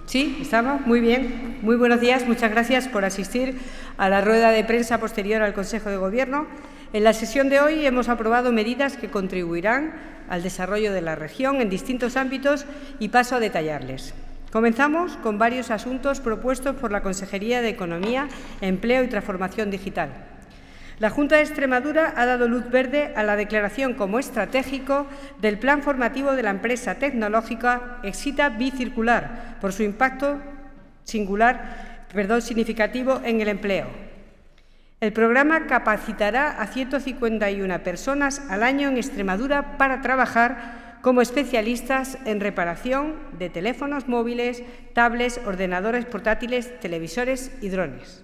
Sí, estamos. Muy bien. Muy buenos días. Muchas gracias por asistir a la rueda de prensa posterior al Consejo de Gobierno. En la sesión de hoy hemos aprobado medidas que contribuirán al desarrollo de la región en distintos ámbitos y paso a detallarles. Comenzamos con varios asuntos propuestos por la Consejería de Economía, Empleo y Transformación Digital. La Junta de Extremadura ha dado luz verde a la declaración como estratégico del plan formativo de la empresa tecnológica Exita Bicircular por su impacto significativo en el empleo. El programa capacitará a 151 personas al año en Extremadura para trabajar como especialistas en reparación de teléfonos móviles, tablets, ordenadores portátiles, televisores y drones.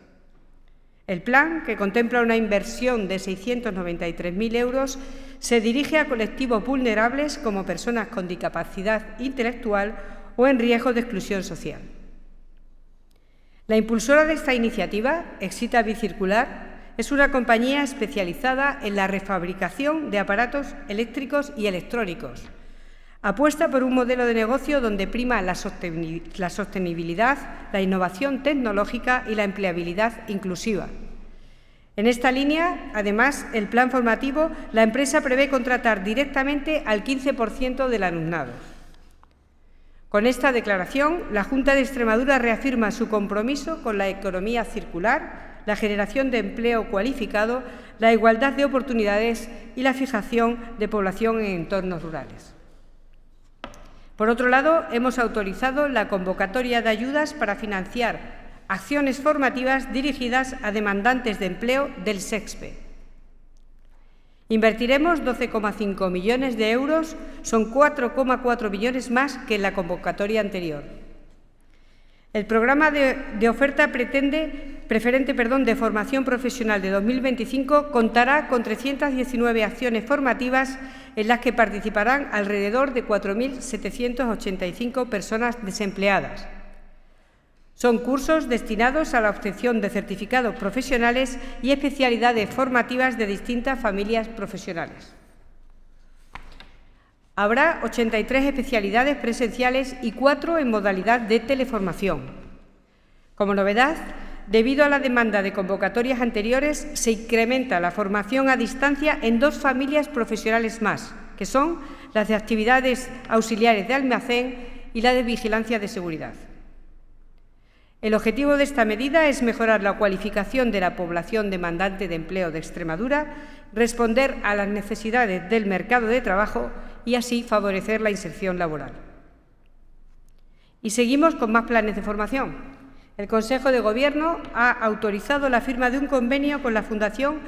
El plan, que contempla una inversión de 693.000 euros, se dirige a colectivos vulnerables como personas con discapacidad intelectual o en riesgo de exclusión social. La impulsora de esta iniciativa, Exita Bicircular, es una compañía especializada en la refabricación de aparatos eléctricos y electrónicos. Apuesta por un modelo de negocio donde prima la sostenibilidad, la innovación tecnológica y la empleabilidad inclusiva. En esta línea, además, el plan formativo, la empresa prevé contratar directamente al 15% del alumnado. Con esta declaración, la Junta de Extremadura reafirma su compromiso con la economía circular, la generación de empleo cualificado, la igualdad de oportunidades y la fijación de población en entornos rurales. Por otro lado, hemos autorizado la convocatoria de ayudas para financiar acciones formativas dirigidas a demandantes de empleo del SEXPE. Invertiremos 12,5 millones de euros, son 4,4 millones más que en la convocatoria anterior. El programa de oferta preferente de formación profesional de 2025 contará con 319 acciones formativas en las que participarán alrededor de 4.785 personas desempleadas. Son cursos destinados a la obtención de certificados profesionales y especialidades formativas de distintas familias profesionales. Habrá 83 especialidades presenciales y 4 en modalidad de teleformación. Como novedad, debido a la demanda de convocatorias anteriores, se incrementa la formación a distancia en 2 familias profesionales más, que son las de actividades auxiliares de almacén y la de vigilancia de seguridad. El objetivo de esta medida es mejorar la cualificación de la población demandante de empleo de Extremadura, responder a las necesidades del mercado de trabajo y así favorecer la inserción laboral. Y seguimos con más planes de formación. El Consejo de Gobierno ha autorizado la firma de un convenio con la Fundación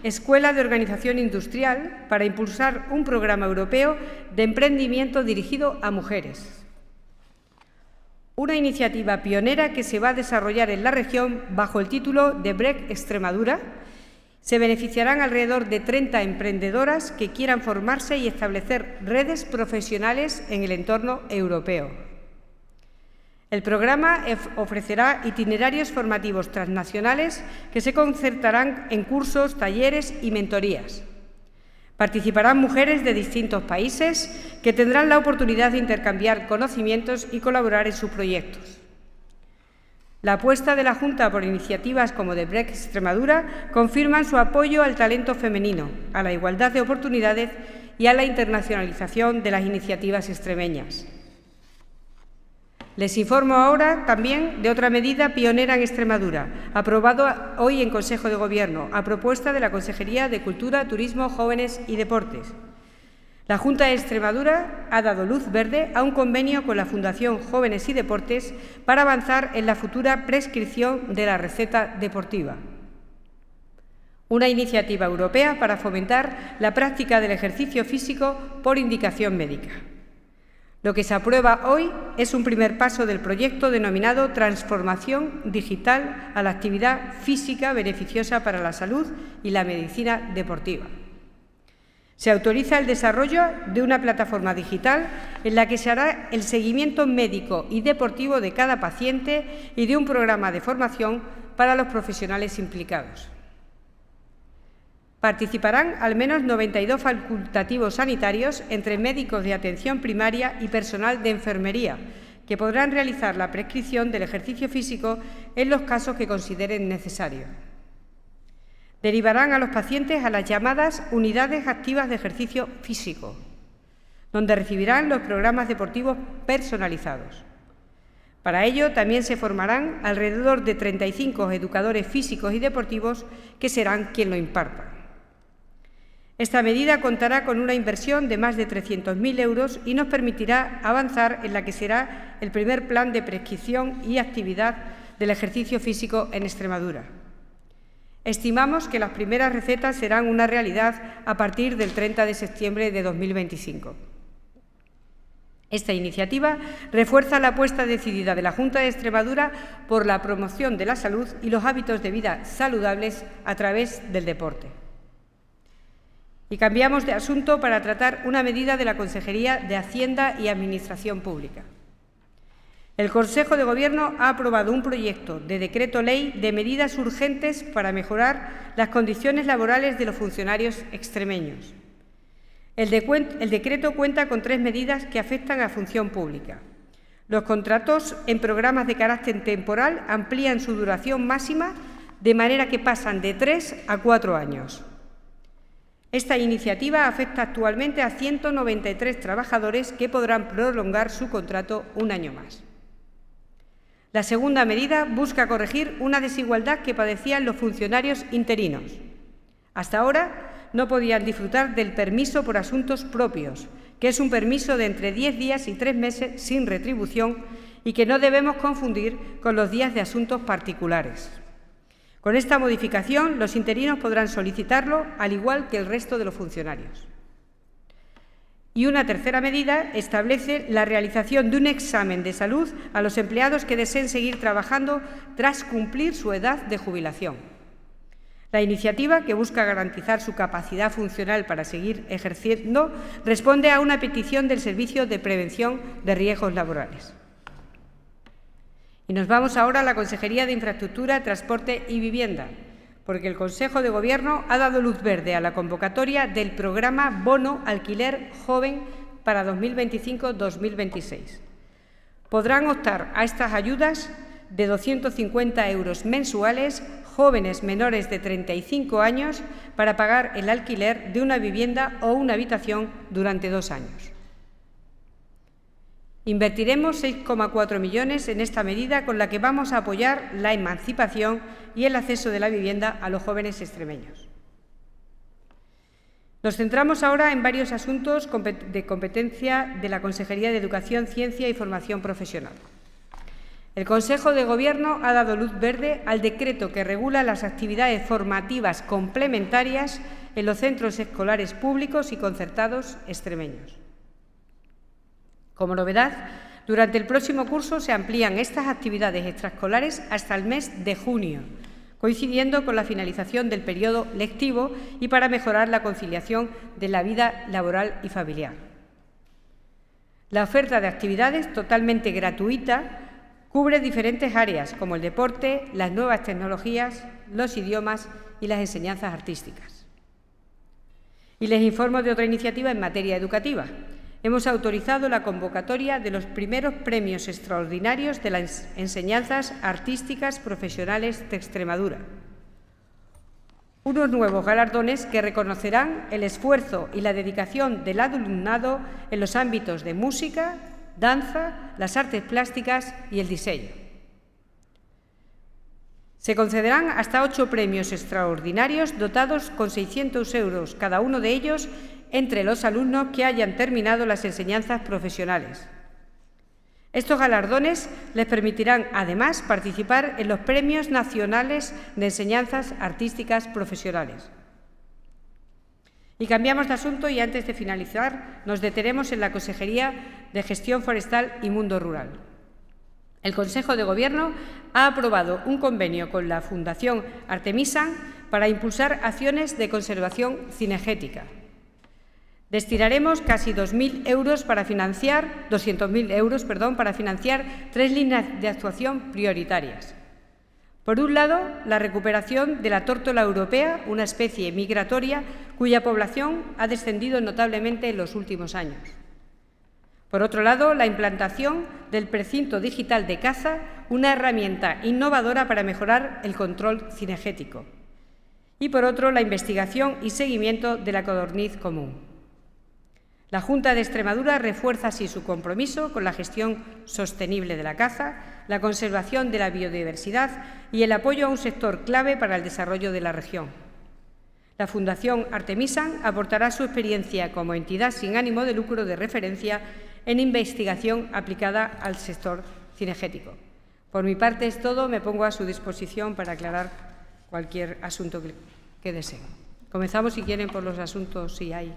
Escuela de Organización Industrial para impulsar un programa europeo de emprendimiento dirigido a mujeres. Una iniciativa pionera que se va a desarrollar en la región bajo el título de BREC Extremadura. Se beneficiarán alrededor de 30 emprendedoras que quieran formarse y establecer redes profesionales en el entorno europeo. El programa ofrecerá itinerarios formativos transnacionales que se concertarán en cursos, talleres y mentorías. Participarán mujeres de distintos países que tendrán la oportunidad de intercambiar conocimientos y colaborar en sus proyectos. La apuesta de la Junta por iniciativas como de BREC Extremadura confirman su apoyo al talento femenino, a la igualdad de oportunidades y a la internacionalización de las iniciativas extremeñas. Les informo ahora también de otra medida pionera en Extremadura, aprobada hoy en Consejo de Gobierno, a propuesta de la Consejería de Cultura, Turismo, Jóvenes y Deportes. La Junta de Extremadura ha dado luz verde a un convenio con la Fundación Jóvenes y Deportes para avanzar en la futura prescripción de la receta deportiva. Una iniciativa europea para fomentar la práctica del ejercicio físico por indicación médica. Lo que se aprueba hoy es un primer paso del proyecto denominado Transformación Digital a la Actividad Física Beneficiosa para la Salud y la Medicina Deportiva. Se autoriza el desarrollo de una plataforma digital en la que se hará el seguimiento médico y deportivo de cada paciente y de un programa de formación para los profesionales implicados. Participarán al menos 92 facultativos sanitarios entre médicos de atención primaria y personal de enfermería, que podrán realizar la prescripción del ejercicio físico en los casos que consideren necesarios. Derivarán a los pacientes a las llamadas unidades activas de ejercicio físico, donde recibirán los programas deportivos personalizados. Para ello, también se formarán alrededor de 35 educadores físicos y deportivos que serán quien lo impartan. Esta medida contará con una inversión de más de 300.000 euros y nos permitirá avanzar en la que será el primer plan de prescripción y actividad del ejercicio físico en Extremadura. Estimamos que las primeras recetas serán una realidad a partir del 30 de septiembre de 2025. Esta iniciativa refuerza la apuesta decidida de la Junta de Extremadura por la promoción de la salud y los hábitos de vida saludables a través del deporte. Y cambiamos de asunto para tratar una medida de la Consejería de Hacienda y Administración Pública. El Consejo de Gobierno ha aprobado un proyecto de decreto ley de medidas urgentes para mejorar las condiciones laborales de los funcionarios extremeños. El decreto cuenta con 3 medidas que afectan a función pública. Los contratos en programas de carácter temporal amplían su duración máxima de manera que pasan de 3 a 4 años. Esta iniciativa afecta actualmente a 193 trabajadores que podrán prolongar su contrato un año más. La segunda medida busca corregir una desigualdad que padecían los funcionarios interinos. Hasta ahora no podían disfrutar del permiso por asuntos propios, que es un permiso de entre 10 días y 3 meses sin retribución y que no debemos confundir con los días de asuntos particulares. Con esta modificación, los interinos podrán solicitarlo al igual que el resto de los funcionarios. Y una tercera medida establece la realización de un examen de salud a los empleados que deseen seguir trabajando tras cumplir su edad de jubilación. La iniciativa, que busca garantizar su capacidad funcional para seguir ejerciendo, responde a una petición del Servicio de Prevención de Riesgos Laborales. Y nos vamos ahora a la Consejería de Infraestructura, Transporte y Vivienda, porque el Consejo de Gobierno ha dado luz verde a la convocatoria del programa Bono Alquiler Joven para 2025-2026. Podrán optar a estas ayudas de 250 euros mensuales jóvenes menores de 35 años para pagar el alquiler de una vivienda o una habitación durante 2 años. Invertiremos 6,4 millones en esta medida con la que vamos a apoyar la emancipación y el acceso de la vivienda a los jóvenes extremeños. Nos centramos ahora en varios asuntos de competencia de la Consejería de Educación, Ciencia y Formación Profesional. El Consejo de Gobierno ha dado luz verde al decreto que regula las actividades formativas complementarias en los centros escolares públicos y concertados extremeños. Como novedad, durante el próximo curso se amplían estas actividades extraescolares hasta el mes de junio, coincidiendo con la finalización del periodo lectivo y para mejorar la conciliación de la vida laboral y familiar. La oferta de actividades totalmente gratuita cubre diferentes áreas como el deporte, las nuevas tecnologías, los idiomas y las enseñanzas artísticas. Y les informo de otra iniciativa en materia educativa. Hemos autorizado la convocatoria de los primeros premios extraordinarios de las enseñanzas artísticas profesionales de Extremadura. Unos nuevos galardones que reconocerán el esfuerzo y la dedicación del alumnado en los ámbitos de música, danza, las artes plásticas y el diseño. Se concederán hasta 8 premios extraordinarios dotados con 600 euros cada uno de ellos entre los alumnos que hayan terminado las enseñanzas profesionales. Estos galardones les permitirán, además, participar en los premios nacionales de enseñanzas artísticas profesionales. Y cambiamos de asunto y antes de finalizar nos detenemos en la Consejería de Gestión Forestal y Mundo Rural. El Consejo de Gobierno ha aprobado un convenio con la Fundación Artemisan para impulsar acciones de conservación cinegética. Destinaremos casi 200.000 euros para financiar 3 líneas de actuación prioritarias. Por un lado, la recuperación de la tórtola europea, una especie migratoria cuya población ha descendido notablemente en los últimos años. Por otro lado, la implantación del precinto digital de caza, una herramienta innovadora para mejorar el control cinegético. Y, por otro, la investigación y seguimiento de la codorniz común. La Junta de Extremadura refuerza así su compromiso con la gestión sostenible de la caza, la conservación de la biodiversidad y el apoyo a un sector clave para el desarrollo de la región. La Fundación Artemisan aportará su experiencia como entidad sin ánimo de lucro de referencia en investigación aplicada al sector cinegético. Por mi parte es todo. Me pongo a su disposición para aclarar cualquier asunto que deseen. Comenzamos, si quieren, por los asuntos, si hay,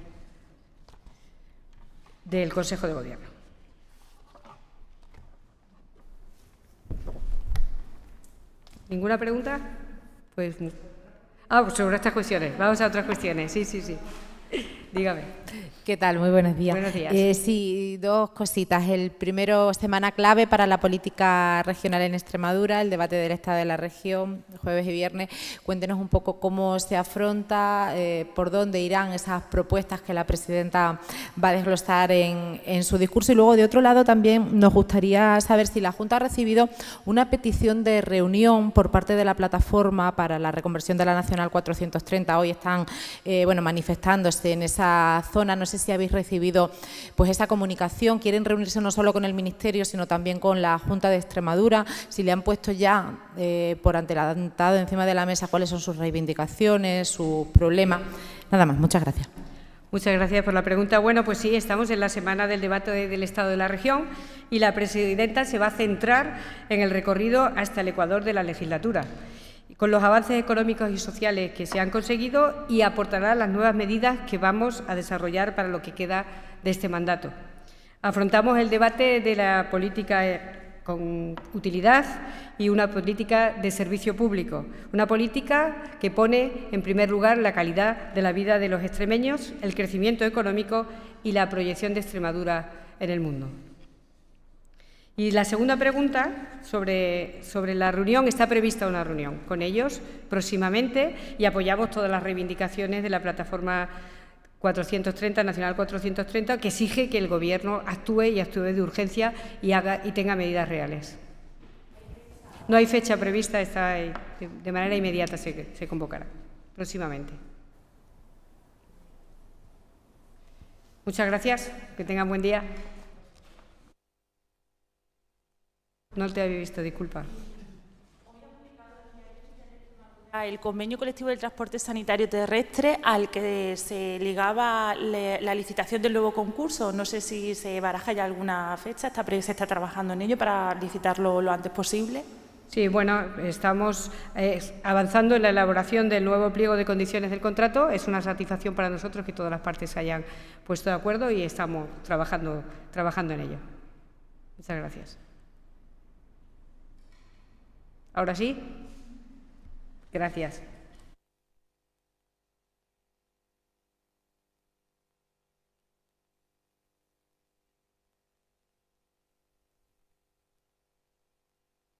del Consejo de Gobierno. ¿Ninguna pregunta? Pues sobre estas cuestiones. Vamos a otras cuestiones. Sí. Dígame. ¿Qué tal? Muy buenos días. Buenos días. Sí, dos cositas. El primero, semana clave para la política regional en Extremadura, el debate del Estado de la región, jueves y viernes. Cuéntenos un poco cómo se afronta, por dónde irán esas propuestas que la presidenta va a desglosar en su discurso. Y luego, de otro lado, también nos gustaría saber si la Junta ha recibido una petición de reunión por parte de la plataforma para la reconversión de la Nacional 430. Hoy están manifestándose en esa zona. No sé si habéis recibido pues esa comunicación. Quieren reunirse no solo con el Ministerio, sino también con la Junta de Extremadura. Si le han puesto ya por adelantado encima de la mesa cuáles son sus reivindicaciones, sus problemas. Nada más. Muchas gracias. Muchas gracias por la pregunta. Bueno, pues sí, estamos en la semana del debate del Estado de la región y la presidenta se va a centrar en el recorrido hasta el Ecuador de la legislatura, con los avances económicos y sociales que se han conseguido, y aportará las nuevas medidas que vamos a desarrollar para lo que queda de este mandato. Afrontamos el debate de la política con utilidad y una política de servicio público, una política que pone en primer lugar la calidad de la vida de los extremeños, el crecimiento económico y la proyección de Extremadura en el mundo. Y la segunda pregunta, sobre la reunión, está prevista una reunión con ellos próximamente y apoyamos todas las reivindicaciones de la plataforma 430, Nacional 430, que exige que el Gobierno actúe de urgencia y tenga medidas reales. No hay fecha prevista, de manera inmediata se convocará próximamente. Muchas gracias, que tengan buen día. No te había visto, disculpa. El convenio colectivo del transporte sanitario terrestre al que se ligaba la licitación del nuevo concurso. No sé si se baraja ya alguna fecha, se está trabajando en ello para licitarlo lo antes posible. Sí, bueno, estamos avanzando en la elaboración del nuevo pliego de condiciones del contrato. Es una satisfacción para nosotros que todas las partes se hayan puesto de acuerdo y estamos trabajando en ello. Muchas gracias. ¿Ahora sí? Gracias.